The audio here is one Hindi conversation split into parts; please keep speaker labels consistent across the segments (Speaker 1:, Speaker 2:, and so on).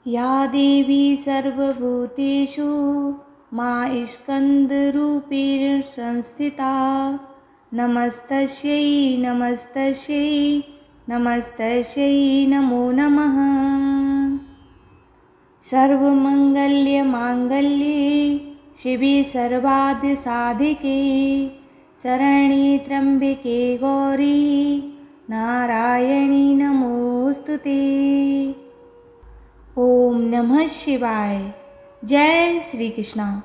Speaker 1: या देवी सर्वभूतेषु स्कन्दरूपेण संस्थिता नमस्तस्यै नमस्तस्यै नमस्तस्यै नमो नमः। सर्वमङ्गल्यमाङ्गल्ये शिवे सर्वार्थसाधिके शरण्ये त्र्यम्बके गौरी नारायणी नमोस्तुते। ओम नमः शिवाय। जय श्री कृष्णा।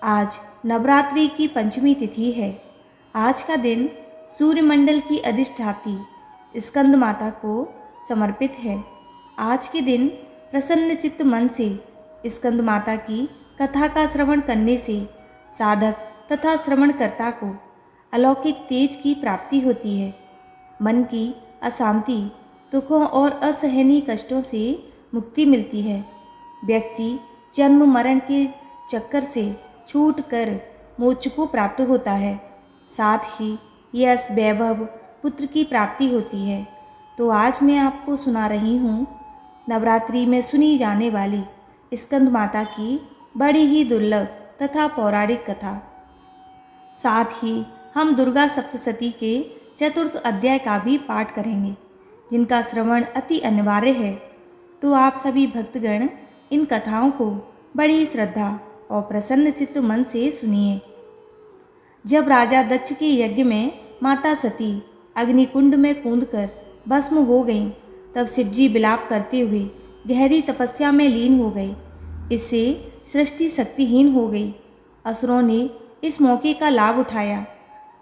Speaker 1: आज नवरात्रि की पंचमी तिथि है। आज का दिन सूर्यमंडल की अधिष्ठात्री स्कंद माता को समर्पित है। आज के दिन प्रसन्न चित्त मन से स्कंद माता की कथा का श्रवण करने से साधक तथा श्रवणकर्ता को अलौकिक तेज की प्राप्ति होती है। मन की अशांति, दुखों और असहनीय कष्टों से मुक्ति मिलती है। व्यक्ति जन्म मरण के चक्कर से छूट कर मोक्ष को प्राप्त होता है। साथ ही यश, वैभव, पुत्र की प्राप्ति होती है। तो आज मैं आपको सुना रही हूँ नवरात्रि में सुनी जाने वाली स्कंद माता की बड़ी ही दुर्लभ तथा पौराणिक कथा। साथ ही हम दुर्गा सप्तशती के चतुर्थ अध्याय का भी पाठ करेंगे, जिनका श्रवण अति अनिवार्य है। तो आप सभी भक्तगण इन कथाओं को बड़ी श्रद्धा और प्रसन्न चित्त मन से सुनिए। जब राजा दक्ष के यज्ञ में माता सती अग्निकुंड में कूदकर भस्म हो गईं, तब शिवजी विलाप करते हुए गहरी तपस्या में लीन हो गए। इससे सृष्टि शक्तिहीन हो गई। असुरों ने इस मौके का लाभ उठाया।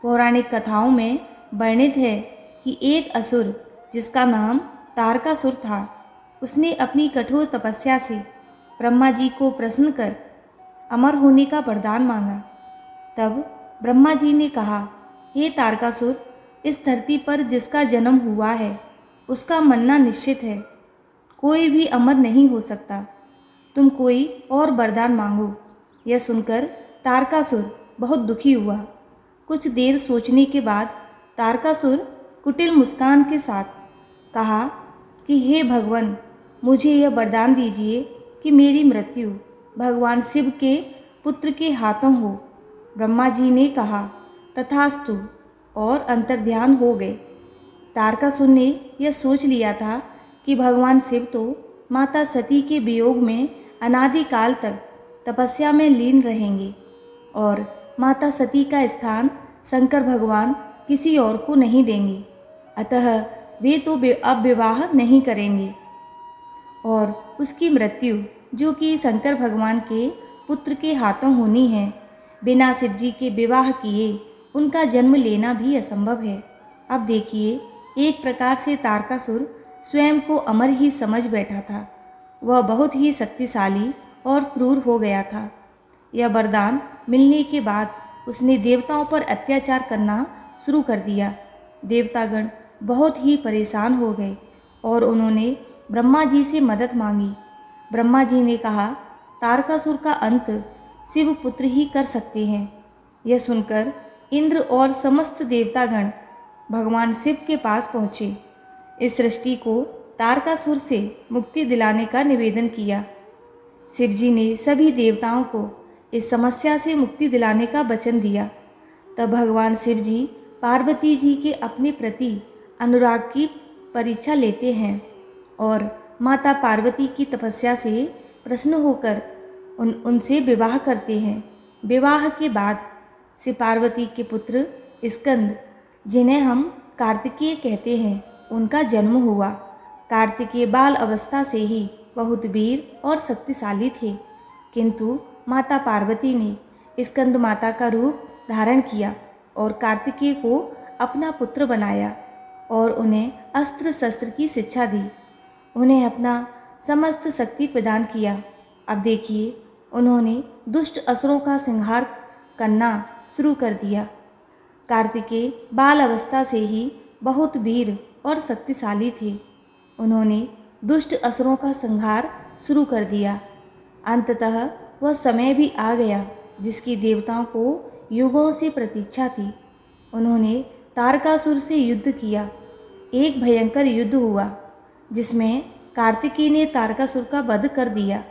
Speaker 1: पौराणिक कथाओं में वर्णित है कि एक असुर जिसका नाम तारकासुर था, उसने अपनी कठोर तपस्या से ब्रह्मा जी को प्रसन्न कर अमर होने का वरदान मांगा। तब ब्रह्मा जी ने कहा, हे तारकासुर, इस धरती पर जिसका जन्म हुआ है उसका मरना निश्चित है। कोई भी अमर नहीं हो सकता। तुम कोई और वरदान मांगो। यह सुनकर तारकासुर बहुत दुखी हुआ। कुछ देर सोचने के बाद तारकासुर कुटिल मुस्कान के साथ कहा कि हे भगवान, मुझे यह वरदान दीजिए कि मेरी मृत्यु भगवान शिव के पुत्र के हाथों हो। ब्रह्मा जी ने कहा, तथास्तु, और अंतर्ध्यान हो गए। तारकासुर ने यह सोच लिया था कि भगवान शिव तो माता सती के वियोग में अनादिकाल तक तपस्या में लीन रहेंगे और माता सती का स्थान शंकर भगवान किसी और को नहीं देंगे। अतः वे तो अब विवाह नहीं करेंगे और उसकी मृत्यु, जो कि शंकर भगवान के पुत्र के हाथों होनी है, बिना शिवजी के विवाह किए उनका जन्म लेना भी असंभव है। अब देखिए, एक प्रकार से तारकासुर स्वयं को अमर ही समझ बैठा था। वह बहुत ही शक्तिशाली और क्रूर हो गया था। यह वरदान मिलने के बाद उसने देवताओं पर अत्याचार करना शुरू कर दिया। देवतागण बहुत ही परेशान हो गए और उन्होंने ब्रह्मा जी से मदद मांगी। ब्रह्मा जी ने कहा, तारकासुर का अंत शिव पुत्र ही कर सकते हैं। यह सुनकर इंद्र और समस्त देवतागण भगवान शिव के पास पहुँचे। इस सृष्टि को तारकासुर से मुक्ति दिलाने का निवेदन किया। शिवजी ने सभी देवताओं को इस समस्या से मुक्ति दिलाने का वचन दिया। तब भगवान शिवजी पार्वती जी के अपने प्रति अनुराग की परीक्षा लेते हैं और माता पार्वती की तपस्या से प्रसन्न होकर उनसे विवाह करते हैं। विवाह के बाद शिव पार्वती के पुत्र स्कंद, जिन्हें हम कार्तिकेय कहते हैं, उनका जन्म हुआ। कार्तिकेय बाल अवस्था से ही बहुत वीर और शक्तिशाली थे, किंतु माता पार्वती ने स्कंद माता का रूप धारण किया और कार्तिकेय को अपना पुत्र बनाया और उन्हें अस्त्र शस्त्र की शिक्षा दी। उन्हें अपना समस्त शक्ति प्रदान किया। अब देखिए, उन्होंने दुष्ट असुरों का संहार करना शुरू कर दिया। कार्तिकेय बाल अवस्था से ही बहुत वीर और शक्तिशाली थे। उन्होंने दुष्ट असुरों का संहार शुरू कर दिया। अंततः वह समय भी आ गया जिसकी देवताओं को युगों से प्रतीक्षा थी। उन्होंने तारकासुर से युद्ध किया। एक भयंकर युद्ध हुआ जिसमें कार्तिकेय ने तारकासुर का वध कर दिया।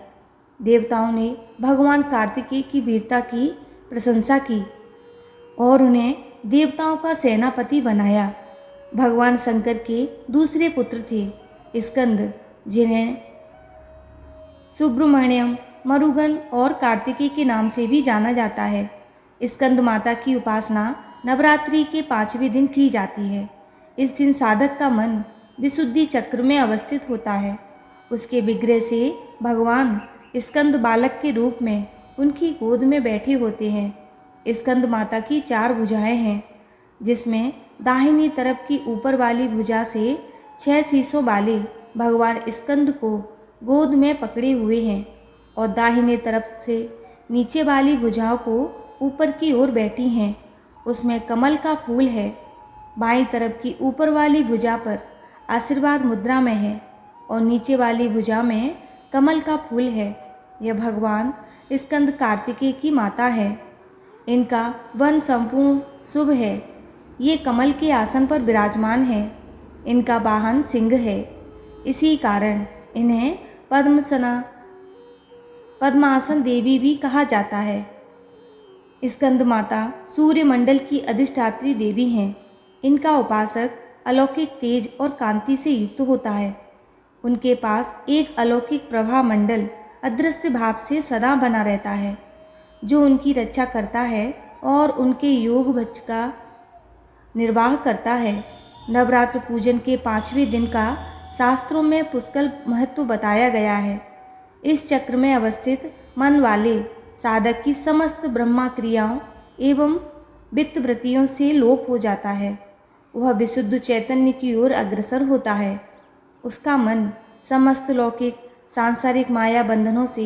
Speaker 1: देवताओं ने भगवान कार्तिकेय की वीरता की प्रशंसा की और उन्हें देवताओं का सेनापति बनाया। भगवान शंकर के दूसरे पुत्र थे स्कंद, जिन्हें सुब्रमण्यम, मरुगन और कार्तिकेय के नाम से भी जाना जाता है। स्कंद माता की उपासना नवरात्रि के 5वें दिन की जाती है। इस दिन साधक का मन विशुद्धि चक्र में अवस्थित होता है। उसके विग्रह से भगवान स्कंद बालक के रूप में उनकी गोद में बैठे होते हैं। स्कंद माता की 4 भुजाएं हैं, जिसमें दाहिनी तरफ की ऊपर वाली भुजा से 6 शीशों वाले भगवान स्कंद को गोद में पकड़े हुए हैं और दाहिने तरफ से नीचे वाली भुजाओं को ऊपर की ओर बैठी हैं। उसमें कमल का फूल है। बाईं तरफ की ऊपर वाली भुजा पर आशीर्वाद मुद्रा में है और नीचे वाली भुजा में कमल का फूल है। यह भगवान स्कंद कार्तिकेय की माता है। इनका वन संपूर्ण शुभ है। ये कमल के आसन पर विराजमान है। इनका वाहन सिंह है। इसी कारण इन्हें पद्मासन देवी भी कहा जाता है। स्कंद माता सूर्यमंडल की अधिष्ठात्री देवी हैं। इनका उपासक अलौकिक तेज और कांति से युक्त होता है। उनके पास एक अलौकिक प्रभा मंडल अदृश्य भाव से सदा बना रहता है, जो उनकी रक्षा करता है और उनके योग भज का निर्वाह करता है। नवरात्र पूजन के 5वें दिन का शास्त्रों में पुष्कल महत्व बताया गया है। इस चक्र में अवस्थित मन वाले साधक की समस्त ब्रह्मा क्रियाओं एवं वित्तवृत्तियों से लोप हो जाता है। वह विशुद्ध चैतन्य की ओर अग्रसर होता है। उसका मन समस्त लौकिक सांसारिक माया बंधनों से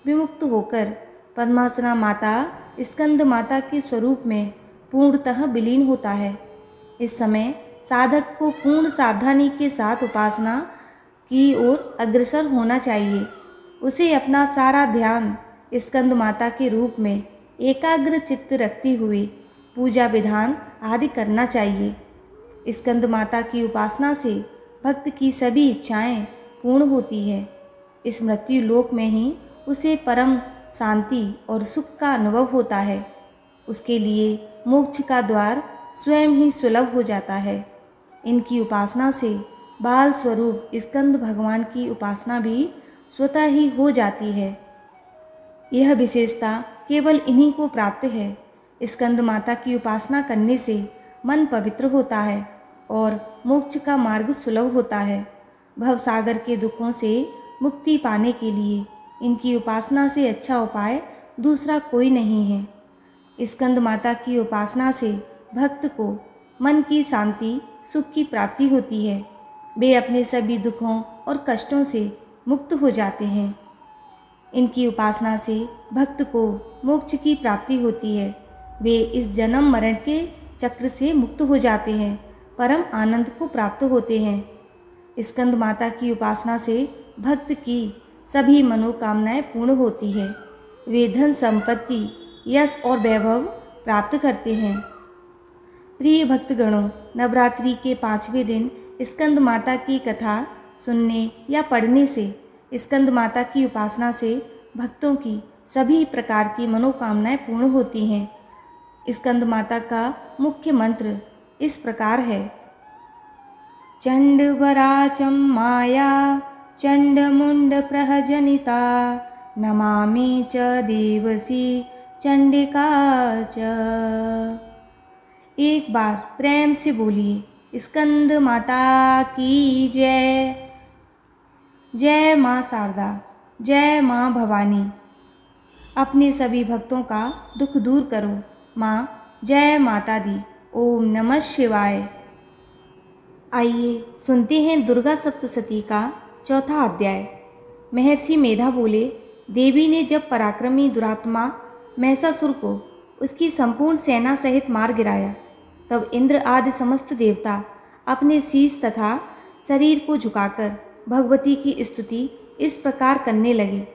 Speaker 1: विमुक्त होकर पद्मासना माता स्कंद माता के स्वरूप में पूर्णतः विलीन होता है। इस समय साधक को पूर्ण सावधानी के साथ उपासना की ओर अग्रसर होना चाहिए। उसे अपना सारा ध्यान स्कंद माता के रूप में एकाग्र चित्त रखते हुए पूजा विधान आदि करना चाहिए। स्कंद माता की उपासना से भक्त की सभी इच्छाएं पूर्ण होती है। इस मृत्यु लोक में ही उसे परम शांति और सुख का अनुभव होता है। उसके लिए मोक्ष का द्वार स्वयं ही सुलभ हो जाता है। इनकी उपासना से बाल स्वरूप स्कंद भगवान की उपासना भी स्वतः ही हो जाती है। यह विशेषता केवल इन्हीं को प्राप्त है। स्कंद माता की उपासना करने से मन पवित्र होता है और मोक्ष का मार्ग सुलभ होता है। भवसागर के दुखों से मुक्ति पाने के लिए इनकी उपासना से अच्छा उपाय दूसरा कोई नहीं है। स्कंद माता की उपासना से भक्त को मन की शांति, सुख की प्राप्ति होती है। वे अपने सभी दुखों और कष्टों से मुक्त हो जाते हैं। इनकी उपासना से भक्त को मोक्ष की प्राप्ति होती है। वे इस जन्म मरण के चक्र से मुक्त हो जाते हैं, परम आनंद को प्राप्त होते हैं। स्कंद माता की उपासना से भक्त की सभी मनोकामनाएं पूर्ण होती है। वे धन संपत्ति, यश और वैभव प्राप्त करते हैं। प्रिय भक्तगणों, नवरात्रि के 5वें दिन स्कंद माता की कथा सुनने या पढ़ने से, स्कंद माता की उपासना से भक्तों की सभी प्रकार की मनोकामनाएं पूर्ण होती हैं। स्कंद माता का मुख्य मंत्र इस प्रकार है: चंडवराचम माया चंडमुंड प्रहजनिता नमामि च देवसी चंडिका च। एक बार प्रेम से बोलिए, स्कंद माता की जय। जय माँ शारदा, जय माँ भवानी। अपने सभी भक्तों का दुख दूर करो। माँ जय माता दी। ओम नमः शिवाय। आइए सुनते हैं दुर्गा सप्तशती का 4था अध्याय। महर्षि मेधा बोले, देवी ने जब पराक्रमी दुरात्मा महिषासुर को उसकी संपूर्ण सेना सहित मार गिराया, तब इंद्र आदि समस्त देवता अपने शीश तथा शरीर को झुकाकर भगवती की स्तुति इस प्रकार करने लगे: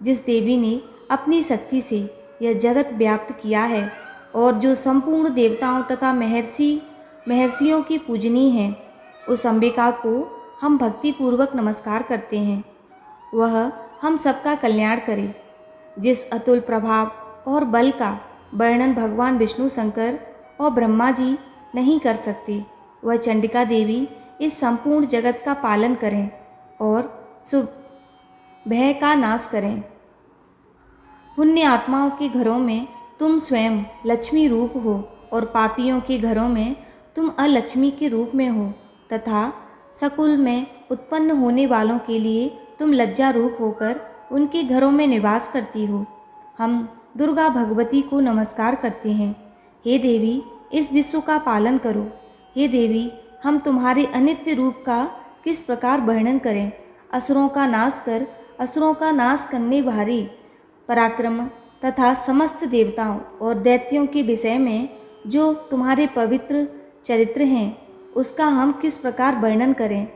Speaker 1: जिस देवी ने अपनी शक्ति से यह जगत व्याप्त किया है और जो संपूर्ण देवताओं तथा महर्षियों की पूजनीय है, उस अंबिका को हम भक्तिपूर्वक नमस्कार करते हैं, वह हम सबका कल्याण करे। जिस अतुल प्रभाव और बल का वर्णन भगवान विष्णु शंकर और ब्रह्मा जी नहीं कर सकते, वह चंडिका देवी इस संपूर्ण जगत का पालन करें और शुभ भय का नाश करें। पुण्य आत्माओं के घरों में तुम स्वयं लक्ष्मी रूप हो और पापियों के घरों में तुम अलक्ष्मी के रूप में हो, तथा सकुल में उत्पन्न होने वालों के लिए तुम लज्जा रूप होकर उनके घरों में निवास करती हो। हम दुर्गा भगवती को नमस्कार करते हैं। हे देवी, इस विश्व का पालन करो। हे देवी, हम तुम्हारे अनित्य रूप का किस प्रकार वर्णन करें। असुरों का नाश कर असुरों का नाश करने वाली पराक्रम तथा समस्त देवताओं और दैत्यों के विषय में जो तुम्हारे पवित्र चरित्र हैं, उसका हम किस प्रकार वर्णन करें।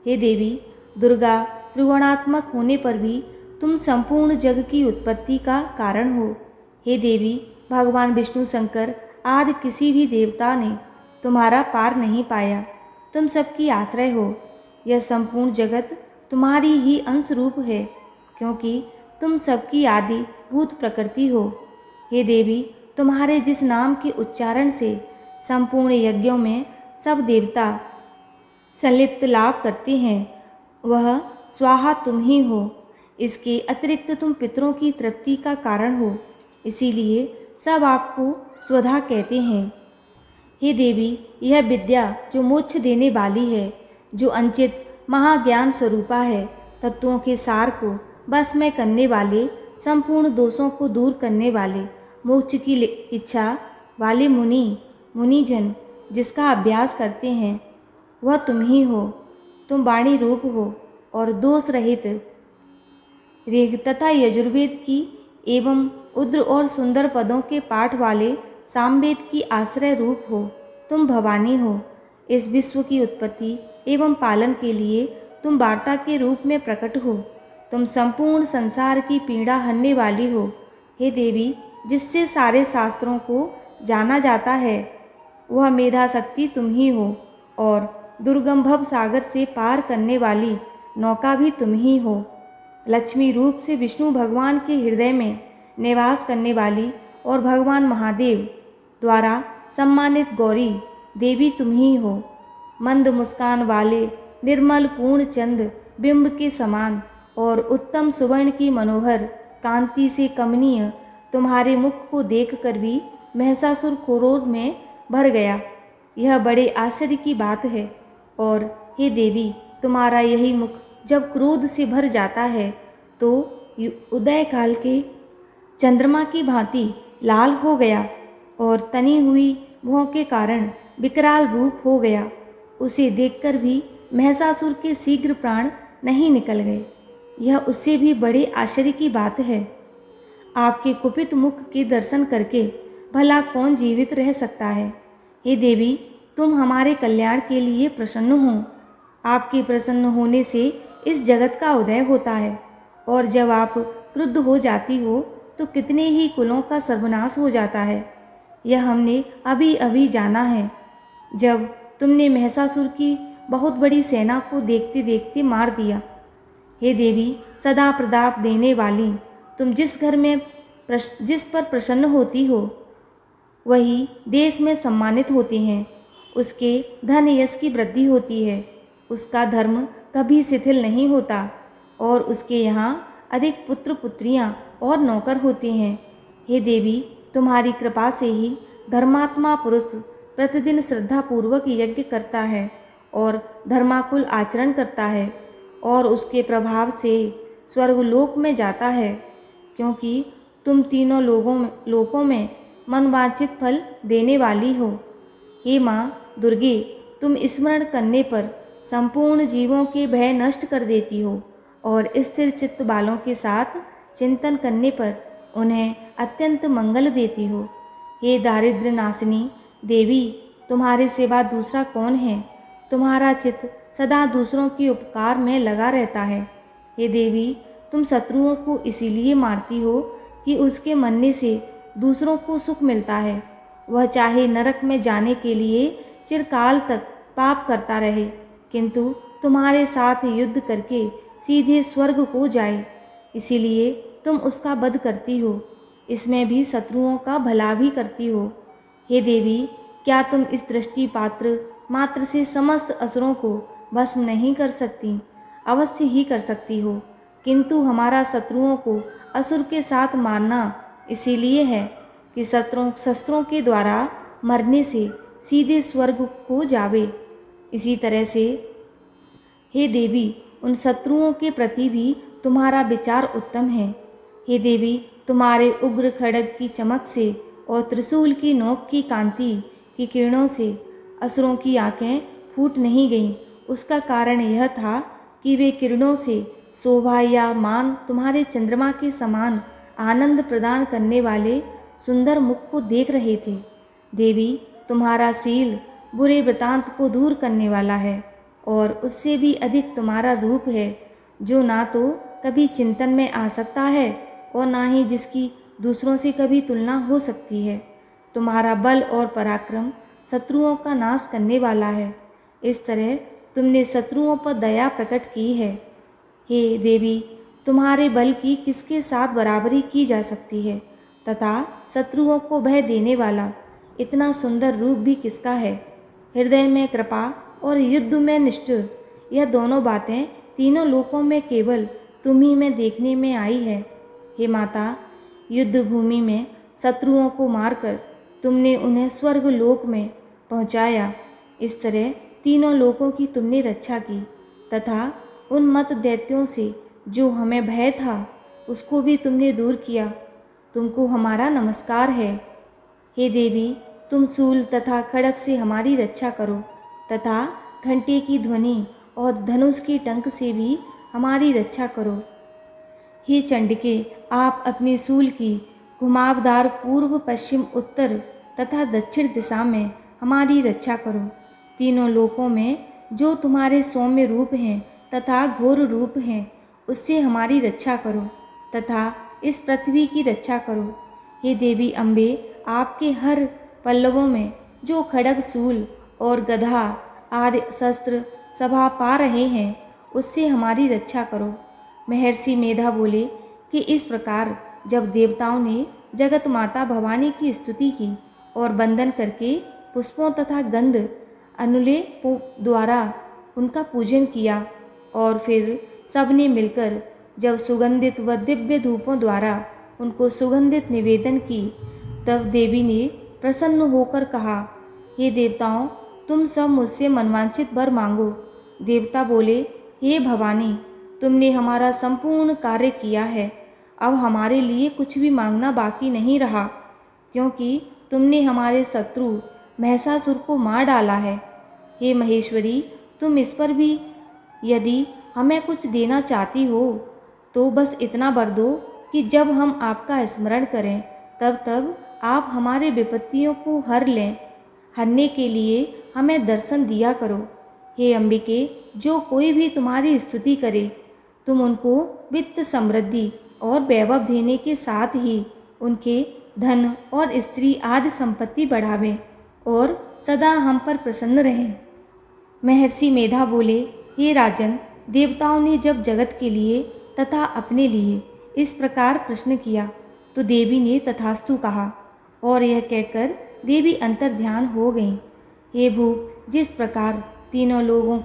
Speaker 1: हे देवी दुर्गा, त्रिगुणात्मक होने पर भी तुम संपूर्ण जग की उत्पत्ति का कारण हो। हे देवी, भगवान विष्णु शंकर आदि किसी भी देवता ने तुम्हारा पार नहीं पाया। तुम सबकी आश्रय हो। यह संपूर्ण जगत तुम्हारी ही अंश रूप है, क्योंकि तुम सबकी आदि भूत प्रकृति हो। हे देवी, तुम्हारे जिस नाम के उच्चारण से संपूर्ण यज्ञों में सब देवता संलिप्त लाभ करते हैं, वह स्वाहा तुम ही हो। इसके अतिरिक्त तुम पितरों की तृप्ति का कारण हो, इसीलिए सब आपको स्वधा कहते हैं। हे देवी, यह विद्या जो मोक्ष देने वाली है, जो अंचित महाज्ञान स्वरूपा है, तत्वों के सार को बस में करने वाले, संपूर्ण दोषों को दूर करने वाले, मोक्ष की इच्छा वाले मुनिजन जिसका अभ्यास करते हैं, वह तुम ही हो। तुम वाणी रूप हो और दोष रहित ऋग तथा यजुर्वेद की एवं उद्र और सुंदर पदों के पाठ वाले सामवेद की आश्रय रूप हो। तुम भवानी हो। इस विश्व की उत्पत्ति एवं पालन के लिए तुम वार्ता के रूप में प्रकट हो। तुम संपूर्ण संसार की पीड़ा हरने वाली हो। हे देवी, जिससे सारे शास्त्रों को जाना जाता है, वह मेधा शक्ति तुम ही हो, और दुर्गम भव सागर से पार करने वाली नौका भी तुम ही हो। लक्ष्मी रूप से विष्णु भगवान के हृदय में निवास करने वाली और भगवान महादेव द्वारा सम्मानित गौरी देवी तुम ही हो। मंद मुस्कान वाले निर्मल पूर्ण चंद बिंब के समान और उत्तम सुवर्ण की मनोहर कांति से कमनीय तुम्हारे मुख को देखकर भी महिषासुर क्रोध में भर गया। यह बड़े आश्चर्य की बात है। और हे देवी, तुम्हारा यही मुख जब क्रोध से भर जाता है तो उदय काल के चंद्रमा की भांति लाल हो गया और तनी हुई भौं के कारण विकराल रूप हो गया। उसे देखकर भी महिषासुर के शीघ्र प्राण नहीं निकल गए। यह उससे भी बड़े आश्चर्य की बात है। आपके कुपित मुख के दर्शन करके भला कौन जीवित रह सकता है। हे देवी, तुम हमारे कल्याण के लिए प्रसन्न हो। आपके प्रसन्न होने से इस जगत का उदय होता है, और जब आप क्रुद्ध हो जाती हो तो कितने ही कुलों का सर्वनाश हो जाता है। यह हमने अभी अभी जाना है, जब तुमने महिषासुर की बहुत बड़ी सेना को देखते देखते मार दिया। हे देवी, सदा प्रताप देने वाली, तुम जिस घर में जिस पर प्रसन्न होती हो, वही देश में सम्मानित होते हैं। उसके धन यश की वृद्धि होती है। उसका धर्म कभी शिथिल नहीं होता, और उसके यहाँ अधिक पुत्र पुत्रियाँ और नौकर होते हैं। हे देवी, तुम्हारी कृपा से ही धर्मात्मा पुरुष प्रतिदिन श्रद्धापूर्वक यज्ञ करता है और धर्माकुल आचरण करता है, और उसके प्रभाव से स्वर्गलोक में जाता है, क्योंकि तुम तीनों लोकों में मनवांछित फल देने वाली हो। हे माँ दुर्गे, तुम स्मरण करने पर संपूर्ण जीवों के भय नष्ट कर देती हो, और स्थिर चित्त वालों के साथ चिंतन करने पर उन्हें अत्यंत मंगल देती हो। हे दारिद्र्य नाशिनी देवी, तुम्हारे सिवा दूसरा कौन है। तुम्हारा चित्त सदा दूसरों के उपकार में लगा रहता है। हे देवी, तुम शत्रुओं को इसीलिए मारती हो कि उसके मरने से दूसरों को सुख मिलता है। वह चाहे नरक में जाने के लिए चिरकाल तक पाप करता रहे, किंतु तुम्हारे साथ युद्ध करके सीधे स्वर्ग को जाए, इसीलिए तुम उसका वध करती हो। इसमें भी शत्रुओं का भला भी करती हो। हे देवी, क्या तुम इस दृष्टिपात्र मात्र से समस्त असुरों को भस्म नहीं कर सकती? अवश्य ही कर सकती हो, किंतु हमारा शत्रुओं को असुर के साथ मारना इसीलिए है कि शस्त्रों के द्वारा मरने से सीधे स्वर्ग को जावे। इसी तरह से हे देवी, उन शत्रुओं के प्रति भी तुम्हारा विचार उत्तम है। हे देवी, तुम्हारे उग्र खड्ग की चमक से और त्रिशूल की नोक की कांति की किरणों से असुरों की आंखें फूट नहीं गईं। उसका कारण यह था कि वे किरणों से शोभा या मान तुम्हारे चंद्रमा के समान आनंद प्रदान करने वाले सुंदर मुख को देख रहे थे। देवी, तुम्हारा शील बुरे वृतांत को दूर करने वाला है, और उससे भी अधिक तुम्हारा रूप है, जो ना तो कभी चिंतन में आ सकता है और ना ही जिसकी दूसरों से कभी तुलना हो सकती है। तुम्हारा बल और पराक्रम शत्रुओं का नाश करने वाला है। इस तरह तुमने शत्रुओं पर दया प्रकट की है। हे देवी, तुम्हारे बल की किसके साथ बराबरी की जा सकती है, तथा शत्रुओं को भय देने वाला इतना सुंदर रूप भी किसका है? हृदय में कृपा और युद्ध में निष्ठुर, यह दोनों बातें तीनों लोकों में केवल तुम ही में देखने में आई है। हे माता, युद्ध भूमि में शत्रुओं को मारकर तुमने उन्हें स्वर्ग लोक में पहुंचाया। इस तरह तीनों लोकों की तुमने रक्षा की, तथा उन मत दैत्यों से जो हमें भय था उसको भी तुमने दूर किया। तुमको हमारा नमस्कार है। हे देवी, तुम शूल तथा खड्ग से हमारी रक्षा करो, तथा घंटे की ध्वनि और धनुष की टंक से भी हमारी रक्षा करो। हे चंडिके, आप अपने शूल की घुमावदार पूर्व, पश्चिम, उत्तर तथा दक्षिण दिशा में हमारी रक्षा करो। तीनों लोकों में जो तुम्हारे सौम्य रूप हैं तथा घोर रूप हैं, उससे हमारी रक्षा करो, तथा इस पृथ्वी की रक्षा करो। हे देवी अम्बे, आपके हर पल्लवों में जो खड्ग, शूल और गदा आदि शस्त्र सभा पा रहे हैं, उससे हमारी रक्षा करो। महर्षि मेधा बोले कि इस प्रकार जब देवताओं ने जगत माता भवानी की स्तुति की और वंदन करके पुष्पों तथा गंध अनुले द्वारा उनका पूजन किया, और फिर सबने मिलकर जब सुगंधित व दिव्य धूपों द्वारा उनको सुगंधित निवेदन की, तब देवी ने प्रसन्न होकर कहा, हे देवताओं, तुम सब मुझसे मनवांछित वर मांगो। देवता बोले, हे भवानी, तुमने हमारा संपूर्ण कार्य किया है। अब हमारे लिए कुछ भी मांगना बाकी नहीं रहा, क्योंकि तुमने हमारे शत्रु महिषासुर को मार डाला है। हे महेश्वरी, तुम इस पर भी यदि हमें कुछ देना चाहती हो तो बस इतना वर दो कि जब हम आपका स्मरण करें तब तब आप हमारे विपत्तियों को हर लें। हरने के लिए हमें दर्शन दिया करो। हे अंबिके, जो कोई भी तुम्हारी स्तुति करे, तुम उनको वित्त, समृद्धि और वैभव देने के साथ ही उनके धन और स्त्री आदि संपत्ति बढ़ावें और सदा हम पर प्रसन्न रहें। महर्षि मेधा बोले, हे राजन, देवताओं ने जब जगत के लिए तथा अपने लिए इस प्रकार प्रश्न किया तो देवी ने तथास्तु कहा, और यह कहकर देवी अंतर ध्यान हो गईं। हे भूप, जिस प्रकार तीनों लोगों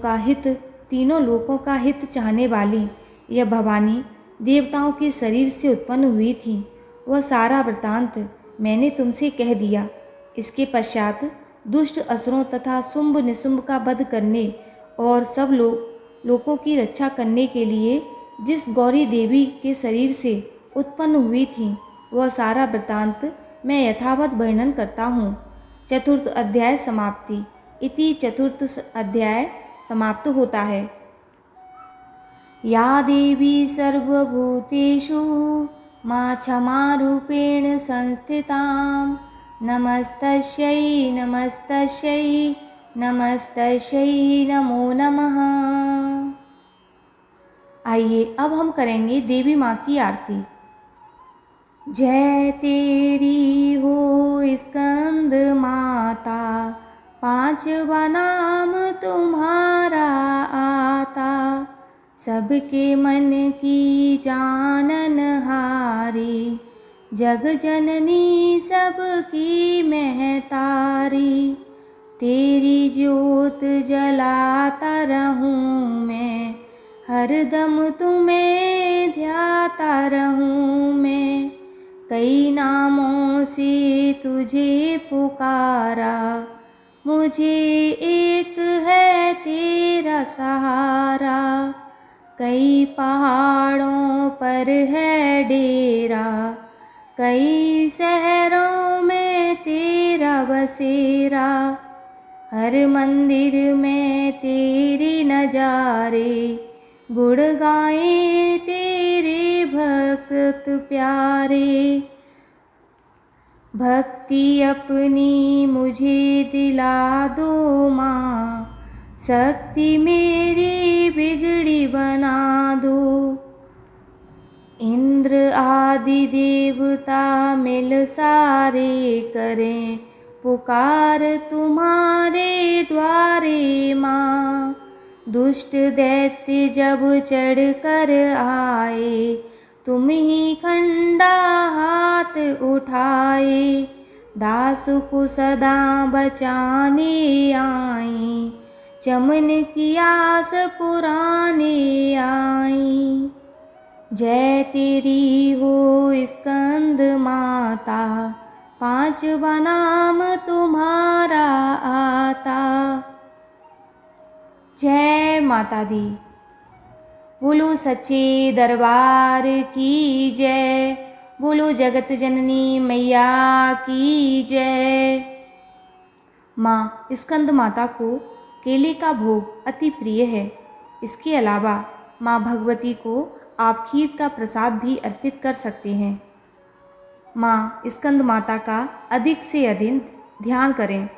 Speaker 1: का हित चाहने वाली यह भवानी देवताओं के शरीर से उत्पन्न हुई थी, वह सारा वृतांत मैंने तुमसे कह दिया। इसके पश्चात दुष्ट असुरों तथा शुंभ निशुंभ का वध करने और सब लोगों की रक्षा करने के लिए जिस गौरी देवी के शरीर से उत्पन्न हुई थी, वह सारा वृतांत मैं यथावत वर्णन करता हूँ। चतुर्थ अध्याय समाप्ति। इति चतुर्थ अध्याय समाप्त होता है। या देवी सर्वभूतेषु मा क्षमारूपेण संस्थितां, नमस्तस्यै नमस्तस्यै नमस्तस्यै नमो नमः। आइए अब हम करेंगे देवी माँ की आरती। जय तेरी हो स्कंद माता, पांचवा नाम तुम्हारा आता, सबके मन की जाननहारी, जग जननी सबकी महतारी। तेरी ज्योत जलाता रहूं मैं, हरदम तुम्हें ध्याता रहूं मैं। कई नामों से तुझे पुकारा, मुझे एक है तेरा सहारा। कई पहाड़ों पर है डेरा, कई शहरों में तेरा बसेरा। हर मंदिर में तेरे नजारे, गुण गाए तेरे भक्त प्यारे। भक्ति अपनी मुझे दिला दो माँ, शक्ति मेरी बिगड़ी बना दो। इंद्र आदि देवता मिल सारे करें पुकार तुम्हारे द्वारे माँ। दुष्ट दैत्य जब चढ़ कर आए, तुम ही खंडा हाथ उठाए। दास को सदा बचाने आई, चमन की आस पुराने आई। जय तेरी हो स्कंद माता, पांचवा नाम तुम्हारा आता। जय माता दी। बोलो सच्चे दरबार की जय, बोलो जगत जननी मैया की जय। माँ स्कंद माता को केले का भोग अति प्रिय है। इसके अलावा माँ भगवती को आप खीर का प्रसाद भी अर्पित कर सकते हैं। माँ स्कंद माता का अधिक से अधिक ध्यान करें।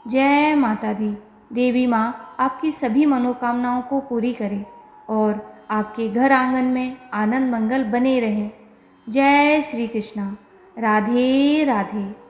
Speaker 1: जय माता दी। देवी माँ आपकी सभी मनोकामनाओं को पूरी करें और आपके घर आंगन में आनंद मंगल बने रहें। जय श्री कृष्णा। राधे राधे।